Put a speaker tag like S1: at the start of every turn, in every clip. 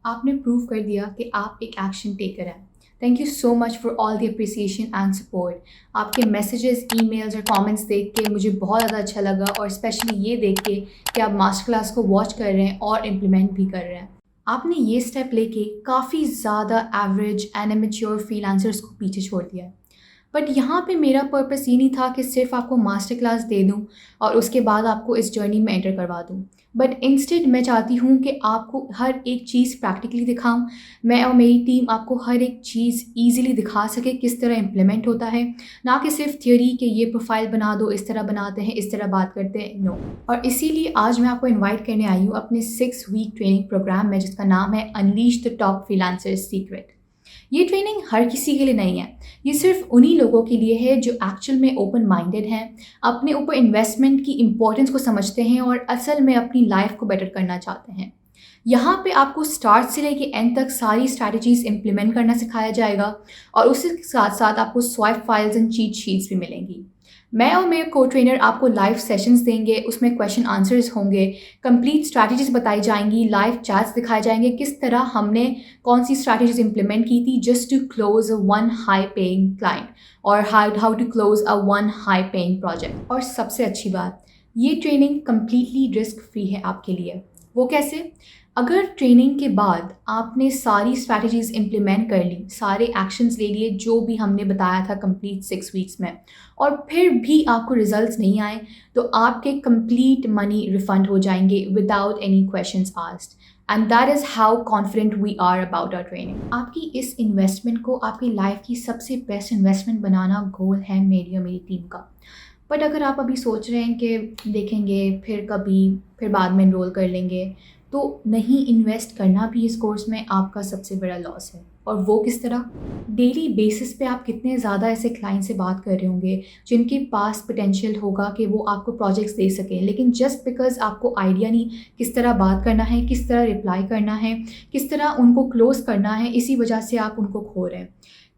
S1: आपने प्रूव कर दिया कि आप एक एक्शन टेकर हैं। Thank you so much for all the appreciation and support. आपके मैसेजेस, ईमेल्स और कमेंट्स देख के मुझे बहुत ज़्यादा अच्छा लगा, और स्पेशली ये देख के कि आप मास्टर क्लास को वॉच कर रहे हैं और इम्प्लीमेंट भी कर रहे हैं। आपने ये स्टेप लेके काफ़ी ज़्यादा एवरेज एंड इमेच्योर फ्रीलांसर्स को पीछे छोड़ दिया है। बट यहाँ पे मेरा पर्पस ये नहीं था कि सिर्फ आपको मास्टर क्लास दे दूँ और उसके बाद आपको इस जर्नी में एंटर करवा दूँ। बट इंस्टेड मैं चाहती हूँ कि आपको हर एक चीज़ प्रैक्टिकली दिखाऊँ। मैं और मेरी टीम आपको हर एक चीज़ ईज़िली दिखा सके किस तरह इम्प्लीमेंट होता है, ना कि सिर्फ थ्योरी कि ये प्रोफाइल बना दो, इस तरह बनाते हैं, इस तरह बात करते हैं, नो। और इसीलिए आज मैं आपको इन्वाइट करने आई हूँ अपने 6 वीक ट्रेनिंग प्रोग्राम में, जिसका नाम है unleash the top freelancers secret. ये ट्रेनिंग हर किसी के लिए नहीं है। ये सिर्फ उन्हीं लोगों के लिए है जो एक्चुअल में ओपन माइंडेड हैं, अपने ऊपर इन्वेस्टमेंट की इम्पोर्टेंस को समझते हैं और असल में अपनी लाइफ को बेटर करना चाहते हैं। यहाँ पे आपको स्टार्ट से लेके एंड तक सारी स्ट्रैटेजीज इम्प्लीमेंट करना सिखाया जाएगा, और उसी के साथ साथ आपको swipe files and cheat sheets भी मिलेंगी। मैं और मेरे को ट्रेनर आपको लाइव सेशंस देंगे, उसमें क्वेश्चन आंसर्स होंगे, कंप्लीट स्ट्रैटेजीज बताई जाएंगी, लाइव चैट्स दिखाए जाएंगे, किस तरह हमने कौन सी स्ट्रैटेजीज इंप्लीमेंट की थी just to close a one high paying client, और how to close a one high paying project. और सबसे अच्छी बात, ये ट्रेनिंग कम्प्लीटली रिस्क फ्री है आपके लिए। वो कैसे? अगर ट्रेनिंग के बाद आपने सारी स्ट्रैटेजीज इम्प्लीमेंट कर ली, सारे एक्शंस ले लिए जो भी हमने बताया था कंप्लीट 6 वीक्स में, और फिर भी आपको रिजल्ट्स नहीं आए, तो आपके कंप्लीट मनी रिफंड हो जाएंगे without any questions asked. And that is how confident we are about our training. आपकी इस इन्वेस्टमेंट को आपकी लाइफ की सबसे बेस्ट इन्वेस्टमेंट बनाना गोल है मेरी और मेरी टीम का। बट अगर आप अभी सोच रहे हैं कि देखेंगे फिर कभी, फिर बाद में इनरोल कर लेंगे, तो नहीं इन्वेस्ट करना भी इस कोर्स में आपका सबसे बड़ा लॉस है। और वो किस तरह? डेली बेसिस पे आप कितने ज़्यादा ऐसे क्लाइंट से बात कर रहे होंगे जिनके पास पोटेंशियल होगा कि वो आपको प्रोजेक्ट्स दे सकें, लेकिन जस्ट बिकॉज आपको आइडिया नहीं किस तरह बात करना है, किस तरह रिप्लाई करना है, किस तरह उनको क्लोज करना है, इसी वजह से आप उनको खो रहे हैं।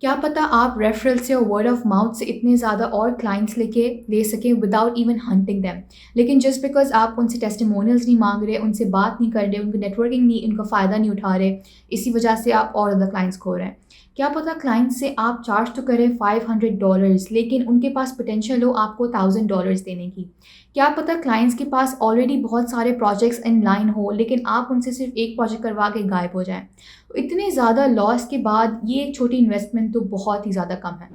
S1: क्या पता आप रेफरल से और वर्ड ऑफ माउथ से इतने ज़्यादा और क्लाइंट्स ले सकें विदाउट इवन हंटिंग दैम, लेकिन जस्ट बिकॉज आप उनसे टेस्टिमोनियल्स नहीं मांग रहे, उनसे बात नहीं कर रहे, उनकी नेटवर्किंग नहीं, उनका फ़ायदा नहीं उठा रहे, इसी वजह से आप और ज़्यादा क्लाइंट्स खो रहे हैं। क्या पता क्लाइंट से आप चार्ज तो करें $500, लेकिन उनके पास पोटेंशियल हो आपको $1000 देने की। क्या पता क्लाइंट्स के पास ऑलरेडी बहुत सारे प्रोजेक्ट्स इन लाइन हो, लेकिन आप उनसे सिर्फ एक प्रोजेक्ट करवा के गायब हो जाएं। तो इतने ज़्यादा लॉस के बाद ये एक छोटी इन्वेस्टमेंट तो बहुत ही ज़्यादा कम है।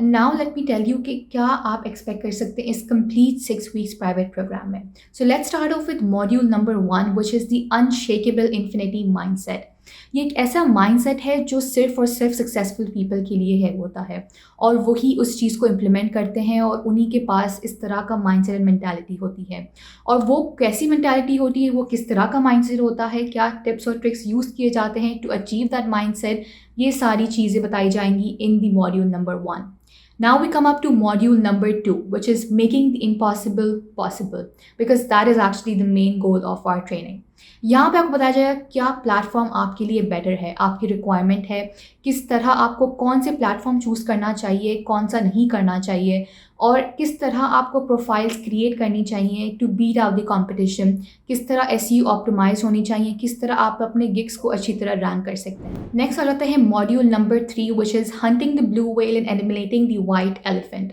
S1: And now let me tell you कि क्या आप एक्सपेक्ट कर सकते हैं इस कंप्लीट 6 वीक्स प्राइवेट प्रोग्राम में। So let's start of with module number 1, which is the unshakeable infinity mindset. ये एक ऐसा माइंडसेट है जो सिर्फ और सिर्फ सक्सेसफुल पीपल के लिए है होता है, और वही उस चीज़ को इम्प्लीमेंट करते हैं, और उन्हीं के पास इस तरह का माइंडसेट एंड मेंटालिटी होती है। और वो कैसी मेंटालिटी होती है, वो किस तरह का माइंडसेट होता है, क्या टिप्स और ट्रिक्स यूज़ किए जाते हैं टू अचीव दैट माइंडसेट, ये सारी चीज़ें बताई जाएंगी in the module number 1. Now we come up to module number 2, which is making the impossible possible, because that is actually the main goal of our training. यहाँ पे आपको बताया जाएगा क्या प्लेटफॉर्म आपके लिए बेटर है, आपकी रिक्वायरमेंट है, किस तरह आपको कौन से प्लेटफॉर्म चूज़ करना चाहिए, कौन सा नहीं करना चाहिए, और किस तरह आपको प्रोफाइल्स क्रिएट करनी चाहिए to beat out the competition, किस तरह एसईओ ऑप्टिमाइज होनी चाहिए, किस तरह आप अपने गिग्स को अच्छी तरह रैंक कर सकते हैं। नेक्स्ट आ जाता है module number 3, which is hunting the blue whale and eliminating the white elephant.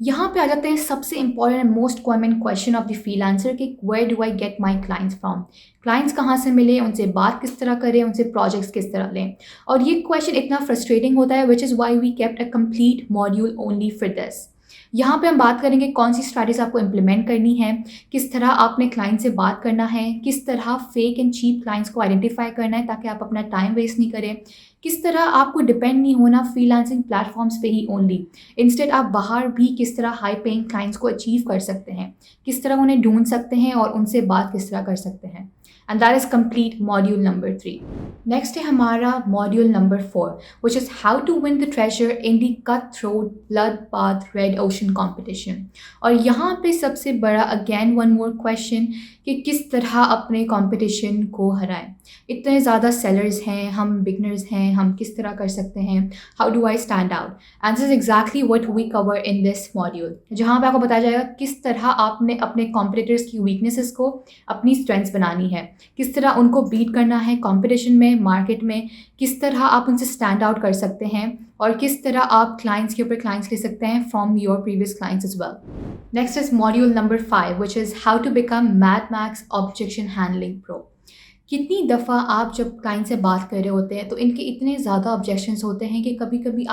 S1: यहाँ पे आ जाते हैं सबसे important and most common question of the freelancer कि where do I get my clients from. Clients कहाँ से मिले, उनसे बात किस तरह करें, उनसे प्रोजेक्ट्स किस तरह लें। और ये क्वेश्चन इतना फ्रस्ट्रेटिंग होता है, which is why we kept a complete module only for this. यहाँ पे हम बात करेंगे कौन सी स्ट्रैटेजी आपको इम्प्लीमेंट करनी है, किस तरह आपने क्लाइंट से बात करना है, किस तरह फेक एंड चीप क्लाइंट्स को आइडेंटिफाई करना है ताकि आप अपना टाइम वेस्ट नहीं करें, किस तरह आपको डिपेंड नहीं होना फ्रीलांसिंग प्लेटफॉर्म्स पे ही ओनली, इंस्टेड आप बाहर भी किस तरह हाई पेइंग क्लाइंट्स को अचीव कर सकते हैं, किस तरह उन्हें ढूंढ सकते हैं और उनसे बात किस तरह कर सकते हैं। And that is complete module number 3. Next है हमारा module number 4, which is how to win the treasure in the cut throat blood bath red ocean competition. और यहाँ पे सबसे बड़ा अगेन वन मोर क्वेश्चन कि किस तरह अपने कंपटीशन को हराएं। इतने ज़्यादा सेलर्स हैं, हम बिगनर्स हैं, हम किस तरह कर सकते हैं, how do I stand out. And this is exactly what we cover in this module, जहाँ पे आपको बताया जाएगा किस तरह आपने अपने कॉम्पिटिटर्स की वीकनेसेस को अपनी स्ट्रेंथ्स बनानी है, किस तरह उनको बीट करना है कंपटीशन में मार्केट में, किस तरह आप उनसे स्टैंड आउट कर सकते हैं और किस तरह आप क्लाइंट्स के ऊपर क्लाइंट्स ले सकते हैं from your previous clients as well. Next is module number 5 which is how to become Mad Max objection handling pro. कितनी दफ़ा आप जब क्लाइंट से बात कर रहे होते हैं तो इनके इतने ज़्यादा ऑब्जेक्शंस होते हैं कि कभी कभी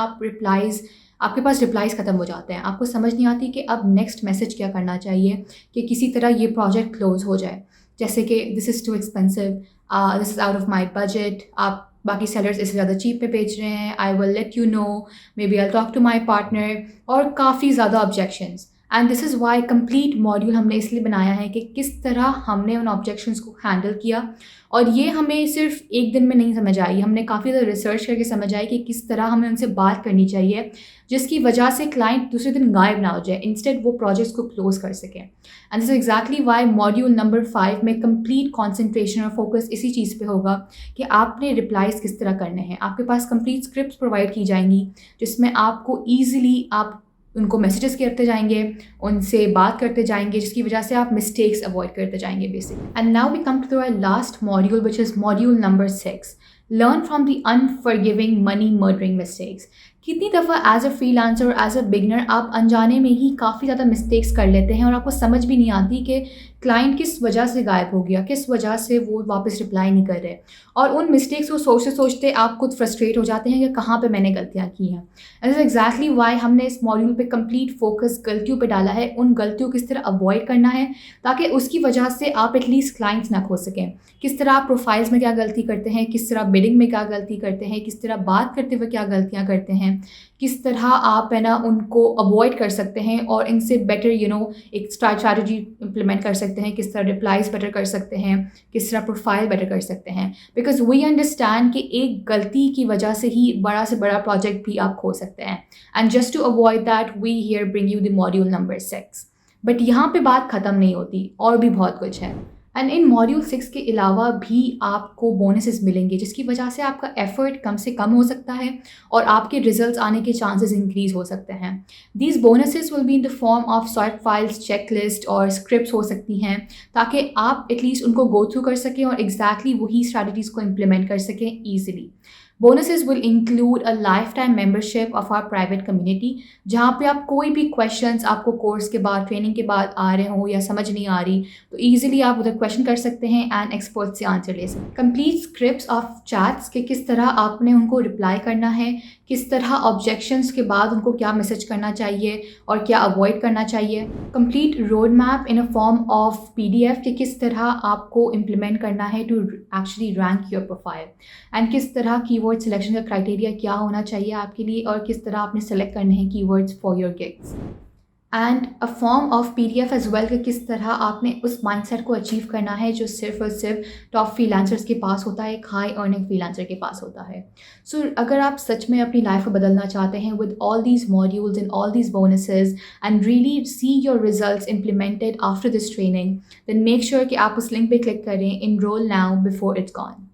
S1: आपके पास रिप्लाइज़ ख़त्म हो जाते हैं, आपको समझ नहीं आती कि अब नेक्स्ट मैसेज क्या करना चाहिए कि किसी तरह ये प्रोजेक्ट क्लोज हो जाए। जैसे कि this is too expensive, this is out of my budget, आप बाकी सेलर्स इससे ज़्यादा चीप पे बेच रहे हैं, I will let you know, maybe I talk to my partner, और काफ़ी ज़्यादा objections. And this is why complete module हमने इसलिए बनाया है कि किस तरह हमने उन ऑब्जेक्शंस को हैंडल किया। और ये हमें सिर्फ एक दिन में नहीं समझ आई, हमने काफ़ी ज़्यादा रिसर्च करके समझ आई कि किस तरह हमें उनसे बात करनी चाहिए जिसकी वजह से क्लाइंट दूसरे दिन गायब ना हो जाए, इंस्टेड वो प्रोजेक्ट्स को क्लोज कर सकें। And this is exactly Y module number 5 में कंप्लीट कॉन्सेंट्रेशन और फोकस इसी चीज़ पे होगा कि आपने रिप्लाइज किस तरह करने हैं। आपके पास कंप्लीट स्क्रिप्ट प्रोवाइड की जाएंगी जिसमें आपको ईजिली आप उनको मैसेजेस करते जाएंगे, उनसे बात करते जाएंगे, जिसकी वजह से आप मिस्टेक्स अवॉइड करते जाएंगे basically. And now we come to our last module which is module number 6, learn from the unforgiving money murdering mistakes. कितनी दफ़ा एज अ फ्रीलांसर और एज अ बिगनर आप अनजाने में ही काफ़ी ज़्यादा मिस्टेक्स कर लेते हैं और आपको समझ भी नहीं आती कि क्लाइंट किस वजह से गायब हो गया, किस वजह से वो वापस रिप्लाई नहीं कर रहे, और उन मिस्टेक्स को सोचते सोचते आप खुद फ्रस्ट्रेट हो जाते हैं कि कहाँ पे मैंने गलतियाँ की हैं। And this is exactly Y हमने इस मॉड्यूल पे कंप्लीट फोकस गलतियों पे डाला है, उन गलतियों को किस तरह अवॉइड करना है ताकि उसकी वजह से आप एटलीस्ट क्लाइंट्स ना खो सकें। किस तरह आप प्रोफाइल्स में क्या गलती करते हैं, किस तरह बिडिंग में क्या गलती करते हैं, किस तरह बात करते हुए क्या गलतियाँ करते हैं, किस तरह आप है ना उनको अवॉइड कर सकते हैं और इनसे बेटर एक स्ट्रैटेजी इंप्लीमेंट कर सकते हैं, किस तरह रिप्लाईज बेटर कर सकते हैं, किस तरह प्रोफाइल बेटर कर सकते हैं। बिकॉज वी अंडरस्टैंड कि एक गलती की वजह से ही बड़ा से बड़ा प्रोजेक्ट भी आप खो सकते हैं। And just to avoid that we here bring you the module number 6। But यहाँ पे बात ख़त्म नहीं होती, और भी बहुत कुछ है। एंड इन मॉड्यूल 6 के अलावा भी आपको बोनसेस मिलेंगे जिसकी वजह से आपका एफर्ट कम से कम हो सकता है और आपके रिजल्ट्स आने के चांसेस इंक्रीज हो सकते हैं। These bonuses will be in the form of sort files, checklist और स्क्रिप्ट्स हो सकती हैं ताकि आप एटलीस्ट उनको गो थ्रू कर सकें और एग्जैक्टली वही स्ट्रैटेजीज़ को इम्प्लीमेंट कर सकें easily. Bonuses will include a life time membership of our private community, जहाँ पे आप कोई भी क्वेश्चंस आपको कोर्स के बाद, ट्रेनिंग के बाद आ रहे हो या समझ नहीं आ रही तो ईजिली आप उधर क्वेश्चन कर सकते हैं एंड एक्सपर्ट से आंसर ले सकते हैं। कंप्लीट स्क्रिप्ट्स ऑफ चैट्स के किस तरह आपने उनको रिप्लाई करना है, किस तरह ऑब्जेक्शंस के बाद उनको क्या मैसेज करना चाहिए और क्या अवॉइड करना चाहिए। Complete road map in a form of PDF कि किस तरह आपको इम्प्लीमेंट करना है to actually rank your profile, and किस तरह कीवर्ड सिलेक्शन का क्राइटेरिया क्या होना चाहिए आपके लिए और किस तरह आपने सेलेक्ट करने हैं keywords for your gigs. And a form of PDF as well कि किस तरह आपने उस माइंडसेट को अचीव करना है जो सिर्फ और सिर्फ टॉप फ्रीलांसर्स के पास होता है, एक हाई अर्निंग फ्रीलांसर के पास होता है। सो अगर आप सच में अपनी लाइफ को बदलना चाहते हैं with all these modules and all these bonuses and really see your results implemented after this training, then make sure कि आप उस लिंक पे क्लिक करें, enrol now before it's gone.